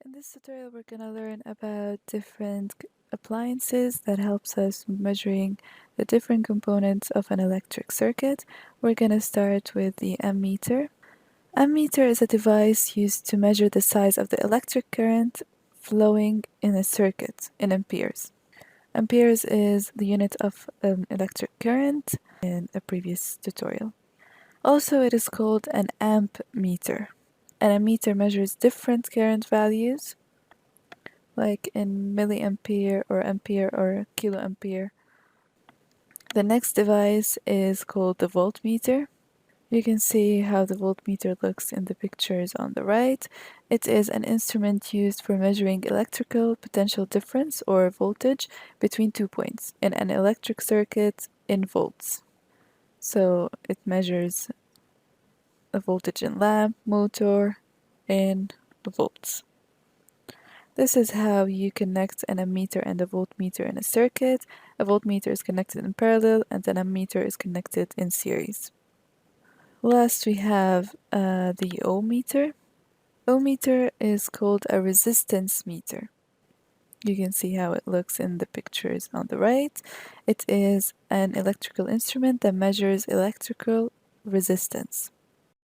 In this tutorial, we're going to learn about different appliances that helps us measuring the different components of an electric circuit. We're going to start with the ammeter. Ammeter is a device used to measure the size of the electric current flowing in a circuit in amperes. Amperes is the unit of electric current in a previous tutorial. Also, it is called an amp meter. An ammeter measures different current values, like in milliampere or ampere or kiloampere. The next device is called the voltmeter. You can see how the voltmeter looks in the pictures on the right. It is an instrument used for measuring electrical potential difference or voltage between 2 points in an electric circuit in volts. So it measures a voltage in lamp, motor, in volts. This is how you connect an ammeter and a voltmeter in a circuit. A voltmeter is connected in parallel and an ammeter is connected in series. Last we have the ohmmeter. Ohmmeter is called a resistance meter. You can see how it looks in the pictures on the right. It is an electrical instrument that measures electrical resistance.